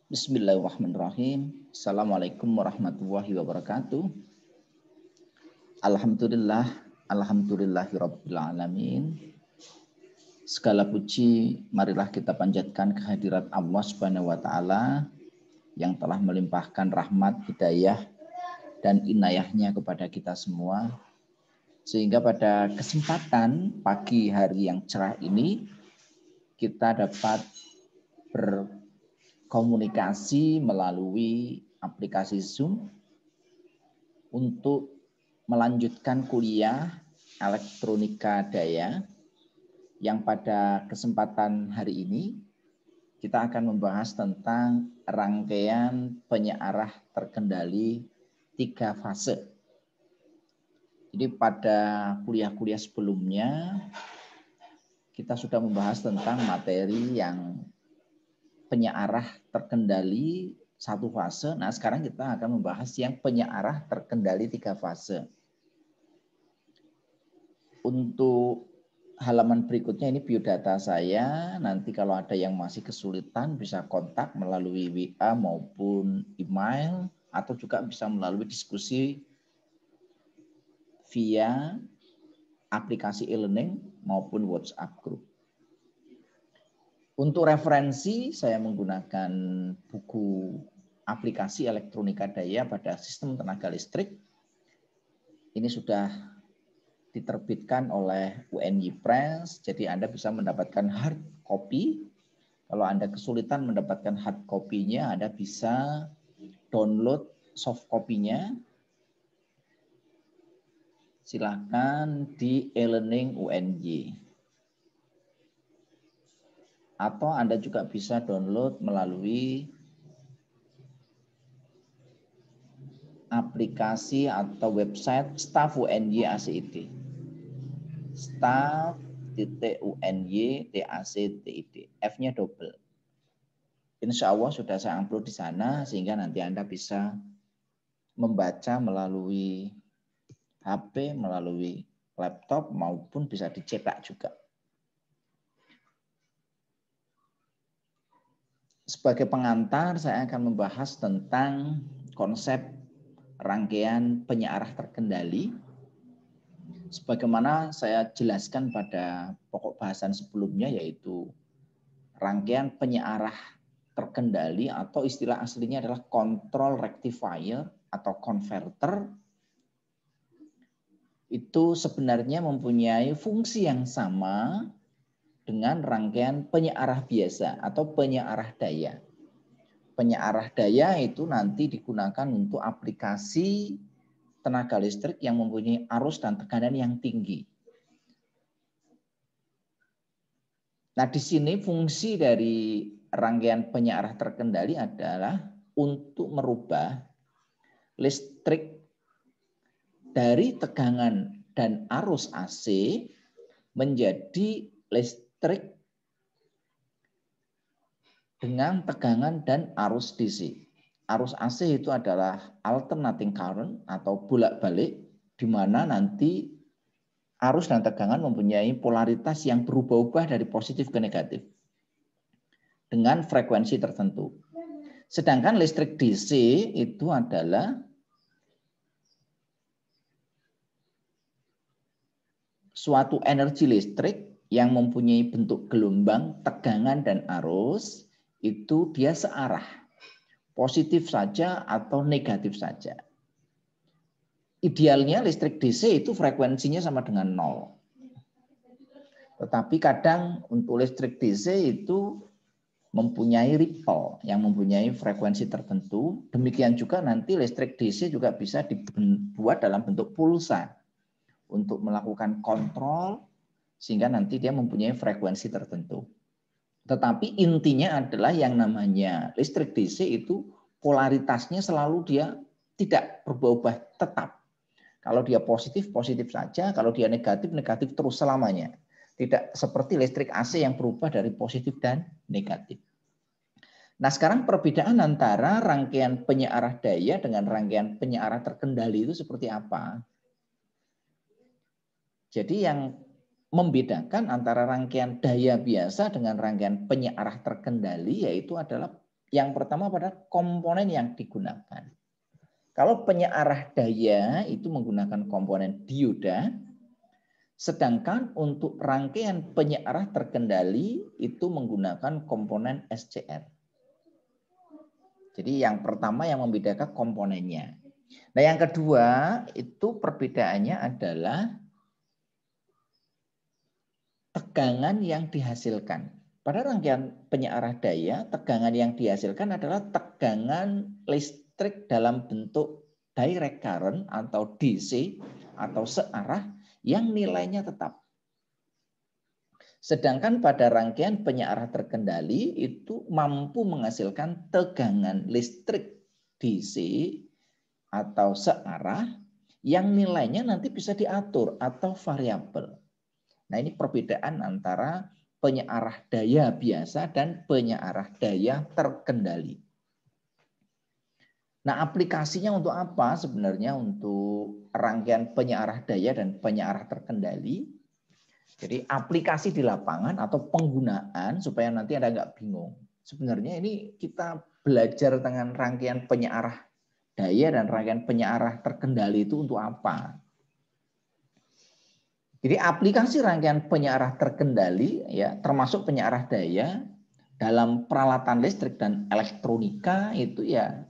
Bismillahirrahmanirrahim. Assalamualaikum warahmatullahi wabarakatuh. Alhamdulillahirabbil alamin. Segala puji marilah kita panjatkan kehadirat Allah Subhanahu wa taala yang telah melimpahkan rahmat, hidayah dan inayahnya kepada kita semua. Sehingga pada kesempatan pagi hari yang cerah ini kita dapat berkomunikasi melalui aplikasi Zoom untuk melanjutkan kuliah elektronika daya yang pada kesempatan hari ini kita akan membahas tentang rangkaian penyearah terkendali 3 fase. Jadi pada kuliah-kuliah sebelumnya kita sudah membahas tentang materi yang penyearah terkendali 1 fase. Nah, sekarang kita akan membahas yang penyearah terkendali 3 fase. Untuk halaman berikutnya ini biodata saya. Nanti kalau ada yang masih kesulitan bisa kontak melalui WA maupun email atau juga bisa melalui diskusi via aplikasi e-learning maupun WhatsApp group. Untuk referensi saya menggunakan buku aplikasi elektronika daya pada sistem tenaga listrik. Ini sudah diterbitkan oleh UNY Press, jadi Anda bisa mendapatkan hard copy. Kalau Anda kesulitan mendapatkan hard copy-nya, Anda bisa download soft copy-nya. Silakan di e-learning UNY. Atau Anda juga bisa download melalui aplikasi atau website Staff UNY ACID. Staff.uny.ac.id. F-nya double. Insya Allah sudah saya upload di sana sehingga nanti Anda bisa membaca melalui HP, melalui laptop maupun bisa dicetak juga. Sebagai pengantar saya akan membahas tentang konsep rangkaian penyearah terkendali. Sebagaimana saya jelaskan pada pokok bahasan sebelumnya, yaitu rangkaian penyearah terkendali atau istilah aslinya adalah control rectifier atau converter. Itu sebenarnya mempunyai fungsi yang sama dengan rangkaian penyearah biasa atau penyearah daya. Penyearah daya itu nanti digunakan untuk aplikasi tenaga listrik yang mempunyai arus dan tekanan yang tinggi. Nah, di sini fungsi dari rangkaian penyearah terkendali adalah untuk merubah listrik dari tegangan dan arus AC menjadi listrik dengan tegangan dan arus DC. Arus AC itu adalah alternating current atau bolak-balik, di mana nanti arus dan tegangan mempunyai polaritas yang berubah-ubah dari positif ke negatif dengan frekuensi tertentu. Sedangkan listrik DC itu adalah suatu energi listrik yang mempunyai bentuk gelombang, tegangan, dan arus, itu dia searah. Positif saja atau negatif saja. Idealnya listrik DC itu frekuensinya sama dengan 0. Tetapi kadang untuk listrik DC itu mempunyai ripple yang mempunyai frekuensi tertentu. Demikian juga nanti listrik DC juga bisa dibuat dalam bentuk pulsa untuk melakukan kontrol sehingga nanti dia mempunyai frekuensi tertentu. Tetapi intinya adalah yang namanya listrik DC itu polaritasnya selalu dia tidak berubah-ubah tetap. Kalau dia positif, positif saja. Kalau dia negatif, negatif terus selamanya. Tidak seperti listrik AC yang berubah dari positif dan negatif. Nah, sekarang perbedaan antara rangkaian penyearah daya dengan rangkaian penyearah terkendali itu seperti apa? Jadi yang membedakan antara rangkaian daya biasa dengan rangkaian penyearah terkendali yaitu adalah Yang pertama pada komponen yang digunakan. Kalau penyearah daya itu menggunakan komponen dioda, sedangkan untuk rangkaian penyearah terkendali itu menggunakan komponen SCR. Jadi yang pertama yang membedakan komponennya. Nah yang kedua itu perbedaannya adalah tegangan yang dihasilkan. Pada rangkaian penyearah daya, tegangan yang dihasilkan adalah tegangan listrik dalam bentuk direct current atau DC atau searah yang nilainya tetap. Sedangkan pada rangkaian penyearah terkendali itu mampu menghasilkan tegangan listrik DC atau searah yang nilainya nanti bisa diatur atau variabel. Nah ini perbedaan antara penyearah daya biasa dan penyearah daya terkendali. Nah aplikasinya untuk apa sebenarnya untuk rangkaian penyearah daya dan penyearah terkendali? Jadi aplikasi di lapangan atau penggunaan supaya nanti Anda nggak bingung. Sebenarnya ini kita belajar dengan rangkaian penyearah daya dan rangkaian penyearah terkendali itu untuk apa? Jadi aplikasi rangkaian penyearah terkendali ya termasuk penyearah daya dalam peralatan listrik dan elektronika itu ya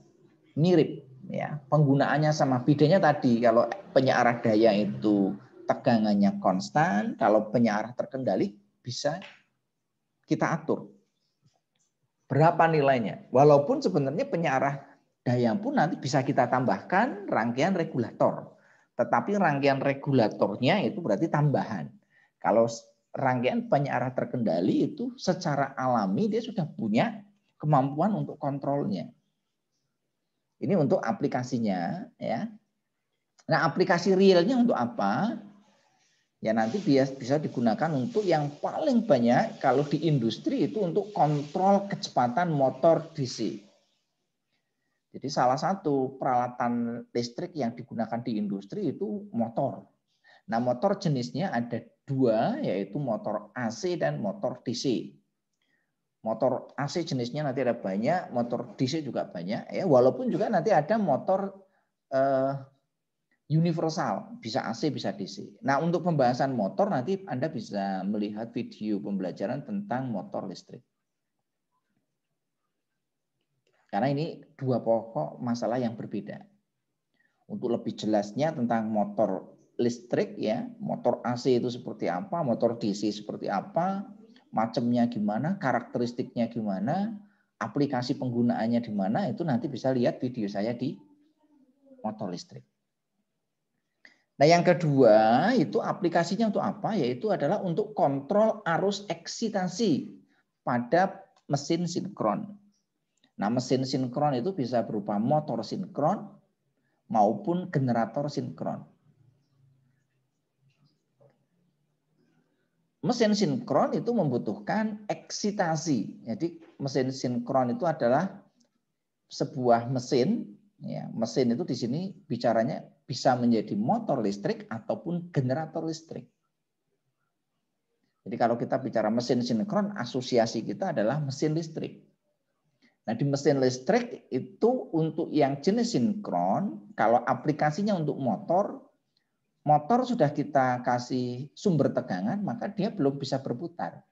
mirip ya. Penggunaannya sama, bedanya tadi kalau penyearah daya itu tegangannya konstan, kalau penyearah terkendali bisa kita atur berapa nilainya. Walaupun sebenarnya penyearah daya pun nanti bisa kita tambahkan rangkaian regulator. Tetapi rangkaian regulatornya itu berarti tambahan. Kalau rangkaian penyearah terkendali itu secara alami dia sudah punya kemampuan untuk kontrolnya. Ini untuk aplikasinya ya. Nah, aplikasi realnya untuk apa? Ya nanti bisa digunakan untuk yang paling banyak kalau di industri itu untuk kontrol kecepatan motor DC. Jadi salah satu peralatan listrik yang digunakan di industri itu motor. Nah motor jenisnya ada dua, yaitu motor AC dan motor DC. Motor AC jenisnya nanti ada banyak, motor DC juga banyak. Ya, walaupun juga nanti ada motor universal, bisa AC, bisa DC. Nah untuk pembahasan motor nanti Anda bisa melihat video pembelajaran tentang motor listrik. Karena ini dua pokok masalah yang berbeda. Untuk lebih jelasnya tentang motor listrik ya, motor AC itu seperti apa, motor DC seperti apa, macamnya gimana, karakteristiknya gimana, aplikasi penggunaannya di mana, itu nanti bisa lihat video saya di motor listrik. Nah yang kedua itu aplikasinya untuk apa? Yaitu adalah untuk kontrol arus eksitasi pada mesin sinkron. Nah, mesin sinkron itu bisa berupa motor sinkron maupun generator sinkron. Mesin sinkron itu membutuhkan eksitasi. Jadi mesin sinkron itu adalah sebuah mesin. Ya, mesin itu di sini bicaranya bisa menjadi motor listrik ataupun generator listrik. Jadi kalau kita bicara mesin sinkron, asosiasi kita adalah mesin listrik. Nah, di mesin listrik itu untuk yang jenis sinkron, kalau aplikasinya untuk motor, motor sudah kita kasih sumber tegangan, maka dia belum bisa berputar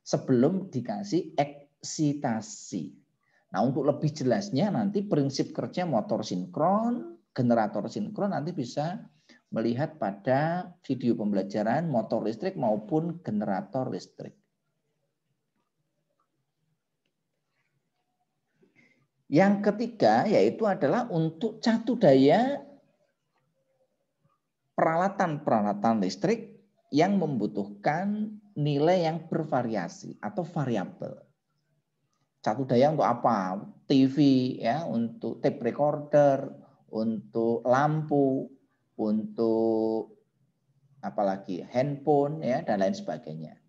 sebelum dikasih eksitasi. Nah, untuk lebih jelasnya nanti prinsip kerja motor sinkron, generator sinkron nanti bisa melihat pada video pembelajaran motor listrik maupun generator listrik. Yang ketiga yaitu adalah untuk catu daya peralatan-peralatan listrik yang membutuhkan nilai yang bervariasi atau variabel. Catu daya untuk apa? TV ya, untuk tape recorder, untuk lampu, untuk apalagi handphone ya dan lain sebagainya.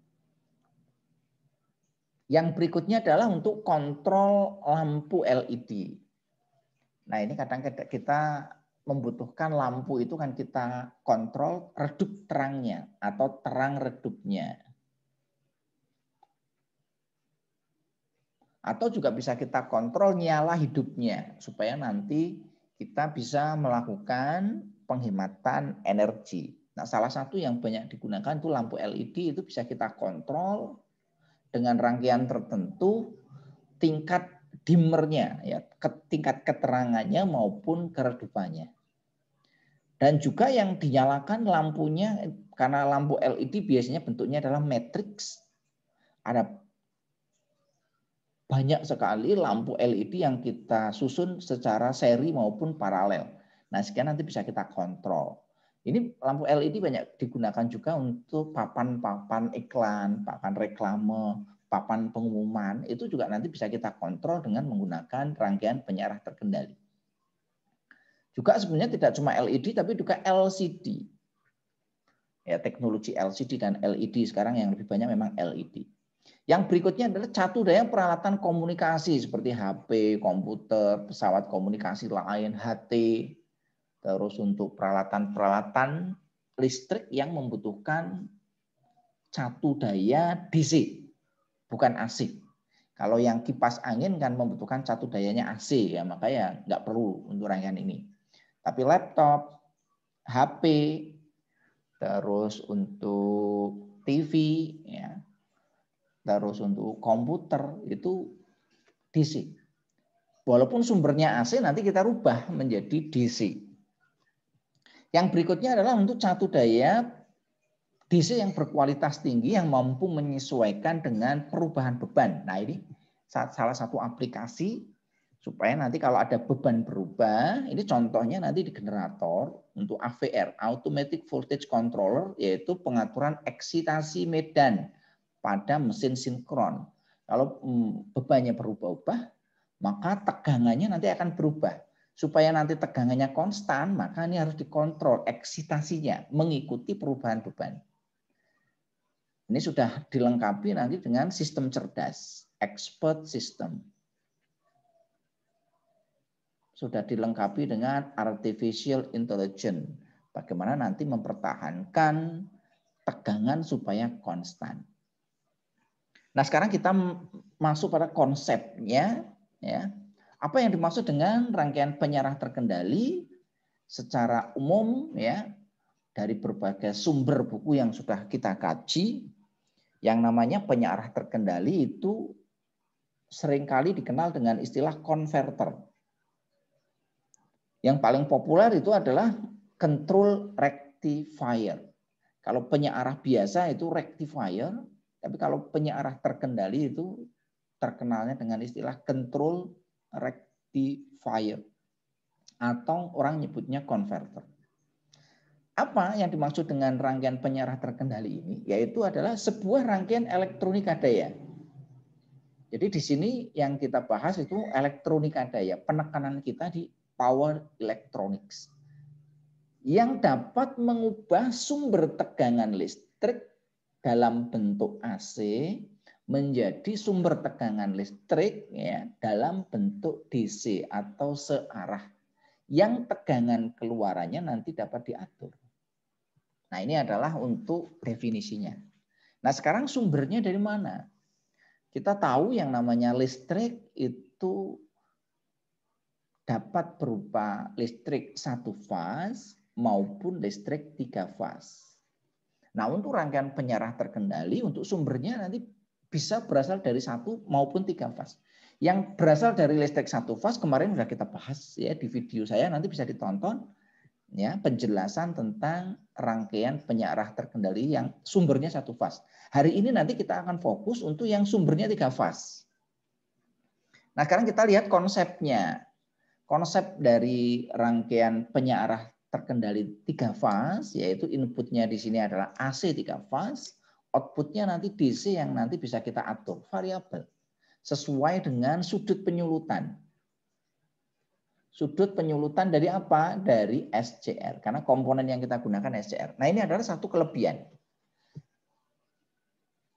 Yang berikutnya adalah untuk kontrol lampu LED. Nah ini kadang kita membutuhkan lampu itu kan kita kontrol redup terangnya atau terang redupnya. Atau juga bisa kita kontrol nyala hidupnya supaya nanti kita bisa melakukan penghematan energi. Nah, salah satu yang banyak digunakan itu lampu LED, itu bisa kita kontrol dengan rangkaian tertentu tingkat dimmernya, ya, tingkat keterangannya maupun keredupannya. Dan juga yang dinyalakan lampunya, karena lampu LED biasanya bentuknya adalah matriks. Ada banyak sekali lampu LED yang kita susun secara seri maupun paralel. Nah, sekian nanti bisa kita kontrol. Ini lampu LED banyak digunakan juga untuk papan-papan iklan, papan reklame, papan pengumuman. Itu juga nanti bisa kita kontrol dengan menggunakan rangkaian penyiar terkendali. Juga sebenarnya tidak cuma LED, tapi juga LCD. Ya, teknologi LCD dan LED sekarang yang lebih banyak memang LED. Yang berikutnya adalah catu daya peralatan komunikasi seperti HP, komputer, pesawat komunikasi lain, HT. Terus untuk peralatan-peralatan listrik yang membutuhkan catu daya DC, bukan AC. Kalau yang kipas angin kan membutuhkan catu dayanya AC, ya makanya nggak perlu untuk rangkaian ini. Tapi laptop, HP, terus untuk TV, ya, terus untuk komputer itu DC. Walaupun sumbernya AC, nanti kita rubah menjadi DC. Yang berikutnya adalah untuk catu daya DC yang berkualitas tinggi yang mampu menyesuaikan dengan perubahan beban. Nah, ini salah satu aplikasi supaya nanti kalau ada beban berubah, ini contohnya nanti di generator untuk AVR, Automatic Voltage Controller, yaitu pengaturan eksitasi medan pada mesin sinkron. Kalau bebannya berubah-ubah, maka tegangannya nanti akan berubah. Supaya nanti tegangannya konstan, maka ini harus dikontrol eksitasinya mengikuti perubahan beban. Ini sudah dilengkapi nanti dengan sistem cerdas, expert system. Sudah dilengkapi dengan artificial intelligence. Bagaimana nanti mempertahankan tegangan supaya konstan. Nah, sekarang kita masuk pada konsepnya, ya. Apa yang dimaksud dengan rangkaian penyarah terkendali secara umum, ya, dari berbagai sumber buku yang sudah kita kaji, yang namanya penyarah terkendali itu seringkali dikenal dengan istilah konverter. Yang paling populer itu adalah control rectifier. Kalau penyearah biasa itu rectifier, tapi kalau penyearah terkendali itu terkenalnya dengan istilah control rectifier. Atau orang nyebutnya konverter. Apa yang dimaksud dengan rangkaian penyiar terkendali ini? Yaitu adalah sebuah rangkaian elektronika daya. Jadi di sini yang kita bahas itu elektronika daya, penekanan kita di power electronics. Yang dapat mengubah sumber tegangan listrik dalam bentuk AC menjadi sumber tegangan listrik, ya, dalam bentuk DC atau searah. Yang tegangan keluarannya nanti dapat diatur. Nah, ini adalah untuk definisinya. Nah, sekarang sumbernya dari mana? Kita tahu yang namanya listrik itu dapat berupa listrik satu fase maupun listrik 3 fase. Nah, untuk rangkaian penyarah terkendali, untuk sumbernya nanti bisa berasal dari 1 maupun 3 fase. Yang berasal dari listrik 1 fase kemarin sudah kita bahas ya di video saya, nanti bisa ditonton ya penjelasan tentang rangkaian penyarah terkendali yang sumbernya 1 fase. Hari ini nanti kita akan fokus untuk yang sumbernya 3 fase. Nah, sekarang kita lihat konsepnya. Konsep dari rangkaian penyarah terkendali 3 fase, yaitu inputnya di sini adalah AC 3 fase, outputnya nanti DC yang nanti bisa kita atur, variabel, sesuai dengan sudut penyulutan. Sudut penyulutan dari apa? Dari SCR, karena komponen yang kita gunakan SCR. Nah, ini adalah satu kelebihan.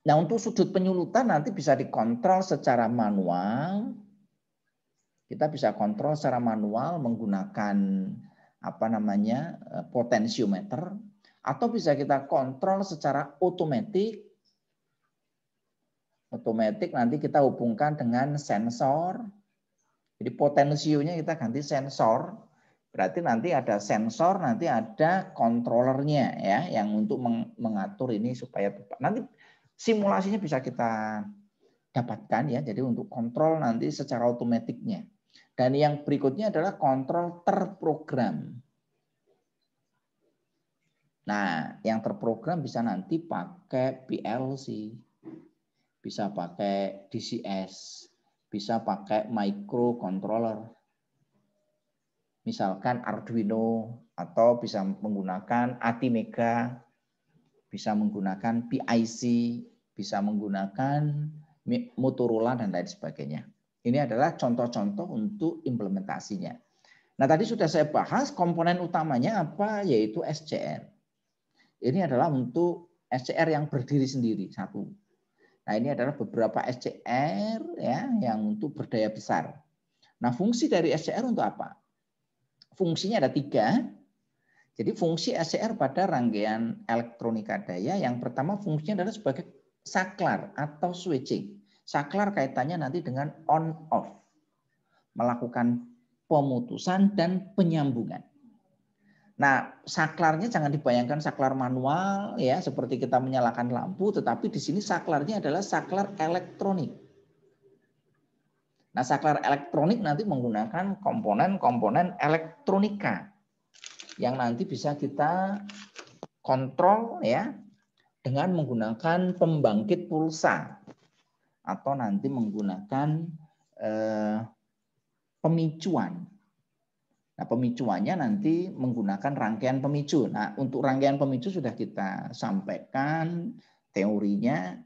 Nah, untuk sudut penyulutan nanti bisa dikontrol secara manual. Kita bisa kontrol secara manual menggunakan potensiometer, atau bisa kita kontrol secara otomatis Otomatis nanti kita hubungkan dengan sensor. Jadi potensionya kita ganti sensor. Berarti nanti ada sensor, nanti ada controllernya ya, yang untuk mengatur ini supaya tepat. Nanti simulasinya bisa kita dapatkan ya. Jadi untuk kontrol nanti secara otomatiknya. Dan yang berikutnya adalah kontrol terprogram. Nah, yang terprogram bisa nanti pakai PLC, bisa pakai DCS, bisa pakai microcontroller. Misalkan Arduino, atau bisa menggunakan ATmega, bisa menggunakan PIC, bisa menggunakan Motorola, dan lain sebagainya. Ini adalah contoh-contoh untuk implementasinya. Nah, tadi sudah saya bahas komponen utamanya apa, yaitu SCR. Ini adalah untuk SCR yang berdiri sendiri, satu. Nah, ini adalah beberapa SCR ya, yang untuk berdaya besar. Nah, fungsi dari SCR untuk apa? Fungsinya ada 3. Jadi fungsi SCR pada rangkaian elektronika daya, yang pertama fungsinya adalah sebagai saklar atau switching. Saklar kaitannya nanti dengan on-off. Melakukan pemutusan dan penyambungan. Nah, saklarnya jangan dibayangkan saklar manual ya, seperti kita menyalakan lampu, tetapi di sini saklarnya adalah saklar elektronik. Nah, saklar elektronik nanti menggunakan komponen-komponen elektronika yang nanti bisa kita kontrol ya dengan menggunakan pembangkit pulsa atau nanti menggunakan pemicuan. Nah, pemicuannya nanti menggunakan rangkaian pemicu. Nah, untuk rangkaian pemicu sudah kita sampaikan teorinya,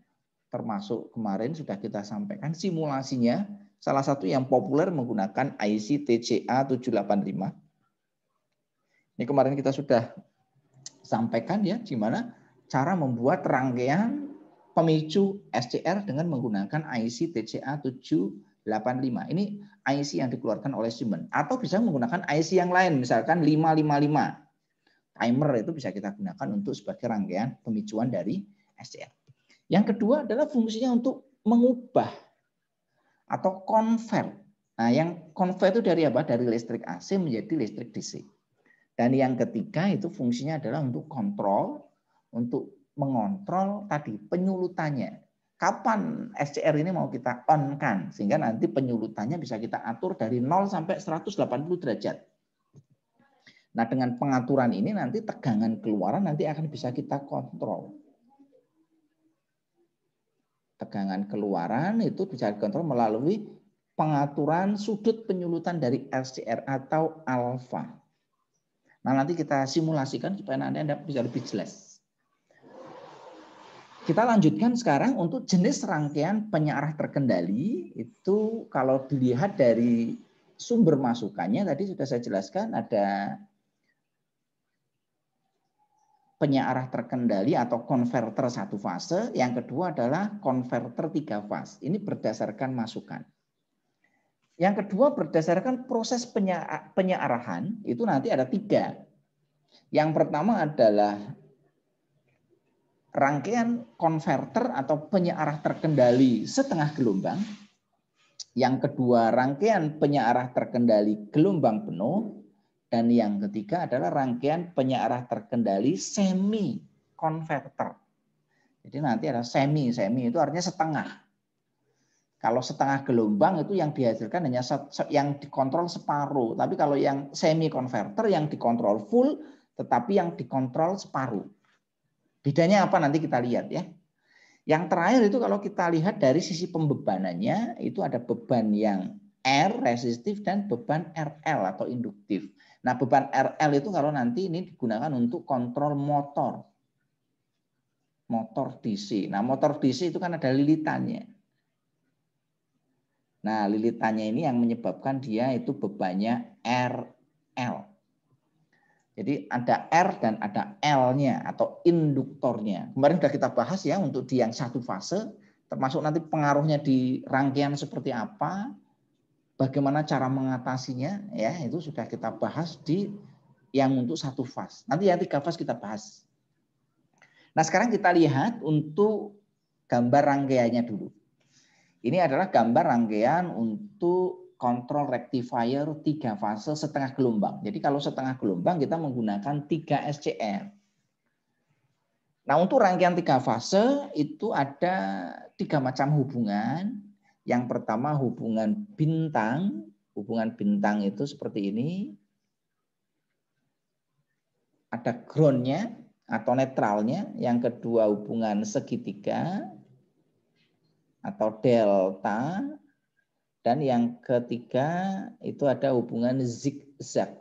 termasuk kemarin sudah kita sampaikan simulasinya. Salah satu yang populer menggunakan IC TCA 785. Ini kemarin kita sudah sampaikan ya, gimana cara membuat rangkaian pemicu SCR dengan menggunakan IC TCA 785. Ini IC yang dikeluarkan oleh Siemens. Atau bisa menggunakan IC yang lain, misalkan 555. Timer itu bisa kita gunakan untuk sebagai rangkaian pemicuan dari SCR. Yang kedua adalah fungsinya untuk mengubah atau convert. Nah, yang convert itu dari apa? Dari listrik AC menjadi listrik DC. Dan yang ketiga itu fungsinya adalah untuk kontrol, untuk mengontrol tadi penyulutannya. Kapan SCR ini mau kita on-kan, sehingga nanti penyulutannya bisa kita atur dari 0 sampai 180 derajat. Nah, dengan pengaturan ini nanti tegangan keluaran nanti akan bisa kita kontrol. Tegangan keluaran itu bisa dikontrol melalui pengaturan sudut penyulutan dari SCR atau alfa. Nah, nanti kita simulasikan supaya nanti Anda bisa lebih jelas. Kita lanjutkan sekarang untuk jenis rangkaian penyearah terkendali. Itu kalau dilihat dari sumber masukannya, tadi sudah saya jelaskan ada penyearah terkendali atau konverter 1 fase. Yang kedua adalah konverter 3 fase. Ini berdasarkan masukan. Yang kedua berdasarkan proses penyearahan, itu nanti ada 3. Yang pertama adalah rangkaian konverter atau penyearah terkendali setengah gelombang. Yang kedua rangkaian penyearah terkendali gelombang penuh. Dan yang ketiga adalah rangkaian penyearah terkendali semi konverter. Jadi nanti ada semi itu artinya setengah. Kalau setengah gelombang itu yang dihasilkan hanya yang dikontrol separuh. Tapi kalau yang semi konverter yang dikontrol full, tetapi yang dikontrol separuh. Bedanya apa nanti kita lihat ya. Yang terakhir itu kalau kita lihat dari sisi pembebanannya, itu ada beban yang R resistif dan beban RL atau induktif. Nah, beban RL itu kalau nanti ini digunakan untuk kontrol motor. Motor DC. Nah, motor DC itu kan ada lilitannya. Nah, lilitannya ini yang menyebabkan dia itu bebannya RL. Jadi ada R dan ada L-nya atau induktornya. Kemarin sudah kita bahas ya untuk di yang 1 fase, termasuk nanti pengaruhnya di rangkaian seperti apa, bagaimana cara mengatasinya, ya itu sudah kita bahas di yang untuk 1 fase. Nanti yang 3 fase kita bahas. Nah, sekarang kita lihat untuk gambar rangkaiannya dulu. Ini adalah gambar rangkaian untuk kontrol rectifier 3 fase setengah gelombang. Jadi kalau setengah gelombang kita menggunakan 3 SCR. Nah, untuk rangkaian 3 fase itu ada 3 macam hubungan. Yang pertama hubungan bintang. Hubungan bintang itu seperti ini. Ada groundnya atau netralnya. Yang kedua hubungan segitiga atau delta, dan yang ketiga itu ada hubungan zigzag.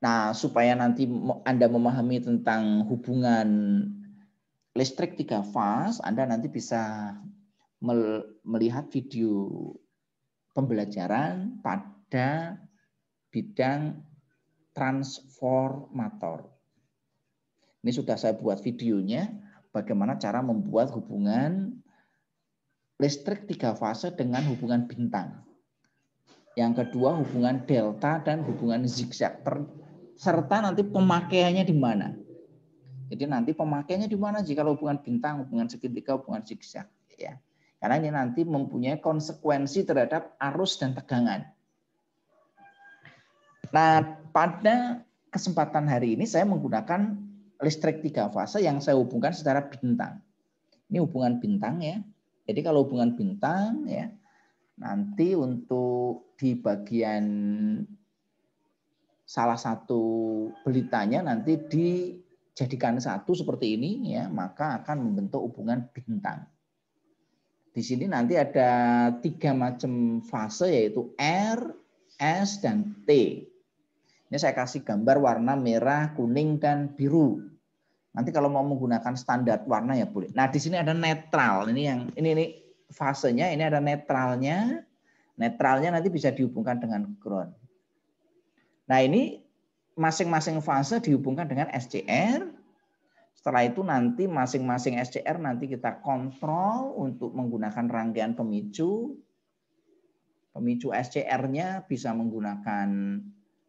Nah, supaya nanti Anda memahami tentang hubungan listrik 3 fase, Anda nanti bisa melihat video pembelajaran pada bidang transformator. Ini sudah saya buat videonya. Bagaimana cara membuat hubungan listrik 3 fase dengan hubungan bintang. Yang kedua hubungan delta dan hubungan zigzag. Serta nanti pemakaiannya di mana. Jadi nanti pemakaiannya di mana jika hubungan bintang, hubungan segitiga, hubungan zigzag. Ya. Karena ini nanti mempunyai konsekuensi terhadap arus dan tegangan. Nah, pada kesempatan hari ini saya menggunakan listrik 3 fase yang saya hubungkan secara bintang. Ini hubungan bintang ya. Jadi kalau hubungan bintang ya, nanti untuk di bagian salah satu belitanya nanti dijadikan satu seperti ini ya, maka akan membentuk hubungan bintang. Di sini nanti ada 3 macam fase yaitu R, S, dan T. Ini saya kasih gambar warna merah, kuning, dan biru. Nanti kalau mau menggunakan standar warna ya boleh. Nah, di sini ada netral. Ini fasenya, ini ada netralnya. Netralnya nanti bisa dihubungkan dengan ground. Nah, ini masing-masing fase dihubungkan dengan SCR. Setelah itu nanti masing-masing SCR nanti kita kontrol untuk menggunakan rangkaian pemicu. Pemicu SCR-nya bisa menggunakan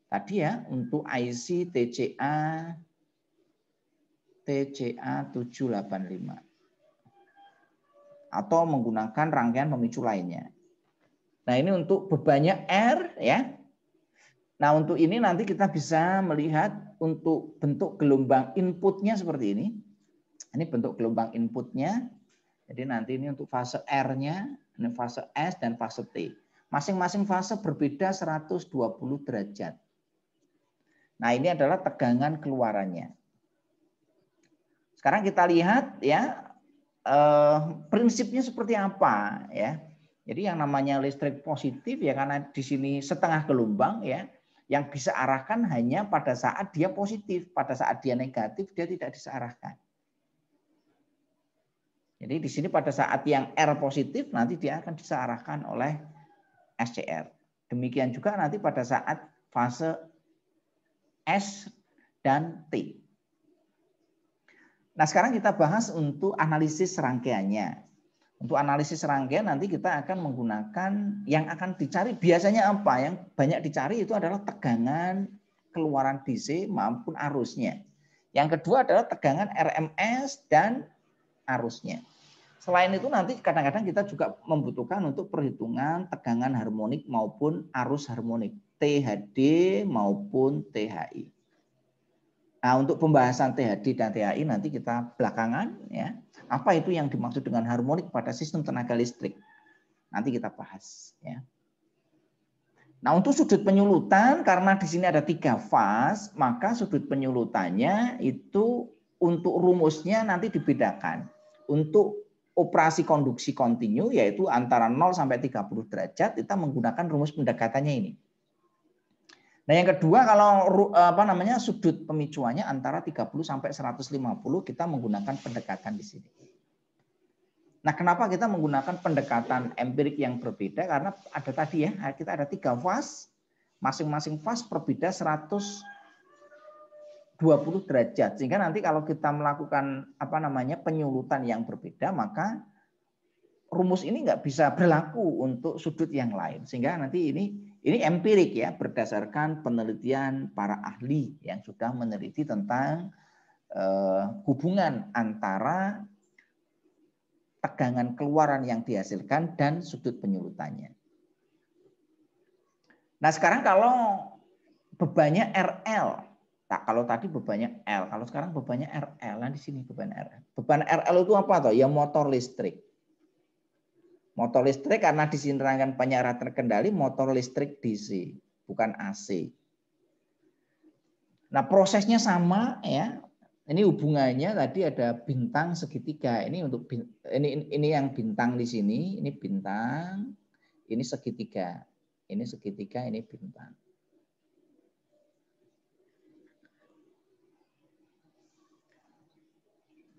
tadi ya untuk IC TCA 785 atau menggunakan rangkaian pemicu lainnya. Nah, ini untuk bebannya R ya. Nah, untuk ini nanti kita bisa melihat untuk bentuk gelombang inputnya seperti ini. Ini bentuk gelombang inputnya. Jadi nanti ini untuk fase R-nya, ini fase S dan fase T. Masing-masing fase berbeda 120 derajat. Nah, ini adalah tegangan keluarannya. Sekarang kita lihat ya prinsipnya seperti apa ya. Jadi yang namanya listrik positif ya karena di sini setengah gelombang ya, yang bisa arahkan hanya pada saat dia positif, pada saat dia negatif dia tidak bisa arahkan. Jadi di sini pada saat yang R positif nanti dia akan bisa arahkan oleh SCR. Demikian juga nanti pada saat fase S dan T. Nah, sekarang kita bahas untuk analisis rangkaiannya. Untuk analisis rangkaian nanti kita akan menggunakan yang akan dicari biasanya apa? Yang banyak dicari itu adalah tegangan keluaran DC maupun arusnya. Yang kedua adalah tegangan RMS dan arusnya. Selain itu nanti kadang-kadang kita juga membutuhkan untuk perhitungan tegangan harmonik maupun arus harmonik. THD maupun THI. Nah, untuk pembahasan THD dan THI nanti kita belakangan ya. Apa itu yang dimaksud dengan harmonik pada sistem tenaga listrik? Nanti kita bahas ya. Nah, untuk sudut penyulutan karena di sini ada 3 fase, maka sudut penyulutannya itu untuk rumusnya nanti dibedakan. Untuk operasi konduksi kontinu yaitu antara 0 sampai 30 derajat kita menggunakan rumus pendekatannya ini. Nah, yang kedua kalau sudut pemicuannya antara 30 sampai 150 kita menggunakan pendekatan di sini. Nah, kenapa kita menggunakan pendekatan empirik yang berbeda? Karena ada tadi ya, kita ada 3 fase, masing-masing fase berbeda 120 derajat. Sehingga nanti kalau kita melakukan penyulutan yang berbeda, maka rumus ini nggak bisa berlaku untuk sudut yang lain. Sehingga nanti ini empirik ya, berdasarkan penelitian para ahli yang sudah meneliti tentang hubungan antara tegangan keluaran yang dihasilkan dan sudut penyulutannya. Nah sekarang kalau bebannya RL, nah, kalau tadi bebannya L, kalau sekarang bebannya RL, nah di sini beban RL. Beban RL itu apa toh? Ya motor listrik. Motor listrik karena di sini rangkaian penyiaran terkendali motor listrik DC, bukan AC. Nah prosesnya sama ya. Ini hubungannya tadi ada bintang segitiga. Ini untuk ini yang bintang di sini, ini bintang, ini segitiga. Ini segitiga, ini bintang.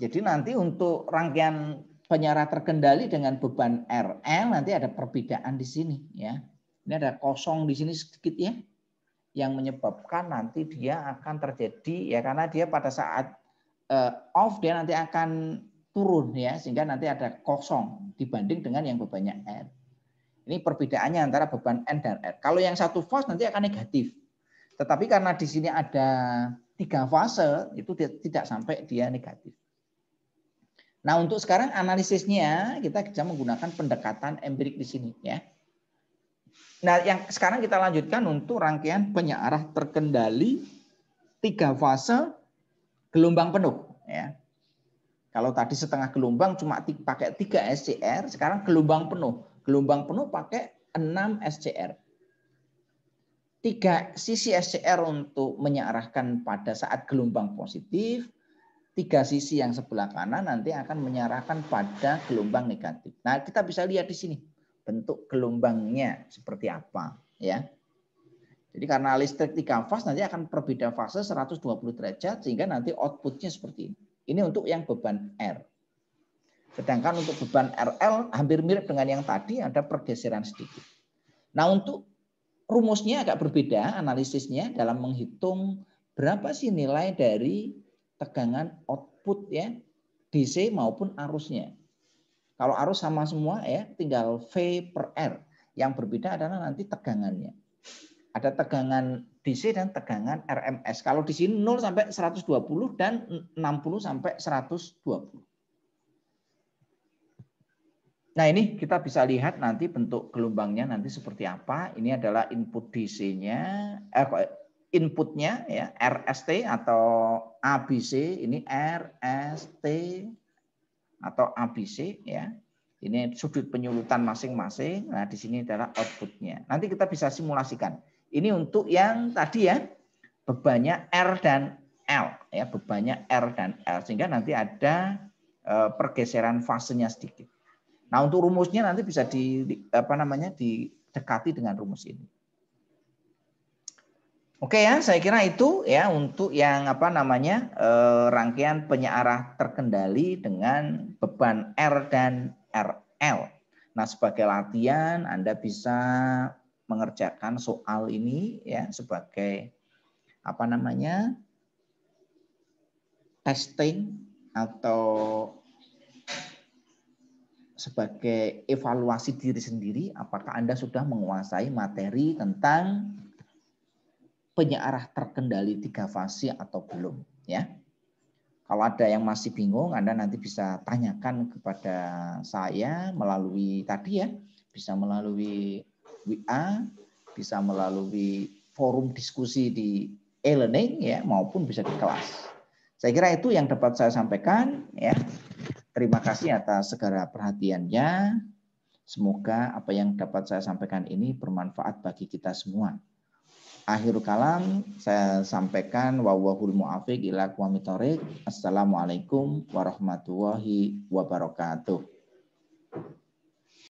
Jadi nanti untuk rangkaian penyiaran terkendali dengan beban RL nanti ada perbedaan di sini ya. Ini ada kosong di sini sedikit ya. Yang menyebabkan nanti dia akan terjadi ya karena dia pada saat off dia nanti akan turun ya sehingga nanti ada kosong dibanding dengan yang bebannya N. Ini perbedaannya antara beban N dan R. Kalau yang satu fase nanti akan negatif. Tetapi karena di sini ada 3 fase itu tidak sampai dia negatif. Nah, untuk sekarang analisisnya kita bisa menggunakan pendekatan empirik di sini ya. Nah, yang sekarang kita lanjutkan untuk rangkaian penyiarah terkendali 3 fase gelombang penuh ya. Kalau tadi setengah gelombang cuma pakai 3 SCR, sekarang gelombang penuh. Gelombang penuh pakai 6 SCR. 3 sisi SCR untuk menyiarahkan pada saat gelombang positif, 3 sisi yang sebelah kanan nanti akan menyiarahkan pada gelombang negatif. Nah, kita bisa lihat di sini bentuk gelombangnya seperti apa ya. Jadi karena listrik 3 fase nanti akan berbeda fase 120 derajat sehingga nanti outputnya seperti ini. Ini untuk yang beban R. Sedangkan untuk beban RL hampir mirip dengan yang tadi, ada pergeseran sedikit. Nah, untuk rumusnya agak berbeda analisisnya dalam menghitung berapa sih nilai dari tegangan output ya DC maupun arusnya. Kalau arus sama semua ya, tinggal V per R. Yang berbeda adalah nanti tegangannya. Ada tegangan DC dan tegangan RMS. Kalau di sini 0 sampai 120 dan 60 sampai 120. Nah ini kita bisa lihat nanti bentuk gelombangnya nanti seperti apa. Ini adalah input DC-nya, inputnya ya RST atau ABC. Ini RST atau ABC ya. Ini sudut penyulutan masing-masing. Nah, di sini adalah outputnya. Nanti kita bisa simulasikan. Ini untuk yang tadi ya, bebannya R dan L ya, bebannya R dan L sehingga nanti ada pergeseran fasenya sedikit. Nah, untuk rumusnya nanti bisa didekati dengan rumus ini. Oke ya, saya kira itu ya untuk yang rangkaian penyiarah terkendali dengan beban R dan RL. Nah, sebagai latihan Anda bisa mengerjakan soal ini ya sebagai testing atau sebagai evaluasi diri sendiri apakah Anda sudah menguasai materi tentang penyiarah terkendali 3 fase atau belum ya. Kalau ada yang masih bingung Anda nanti bisa tanyakan kepada saya melalui tadi ya, bisa melalui WA, bisa melalui forum diskusi di e-learning ya maupun bisa di kelas. Saya kira itu yang dapat saya sampaikan ya. Terima kasih atas segala perhatiannya. Semoga apa yang dapat saya sampaikan ini bermanfaat bagi kita semua. Akhirul kalam saya sampaikan wallahul muwaffiq ila aqwamit thoriq. Assalamualaikum warahmatullahi wabarakatuh.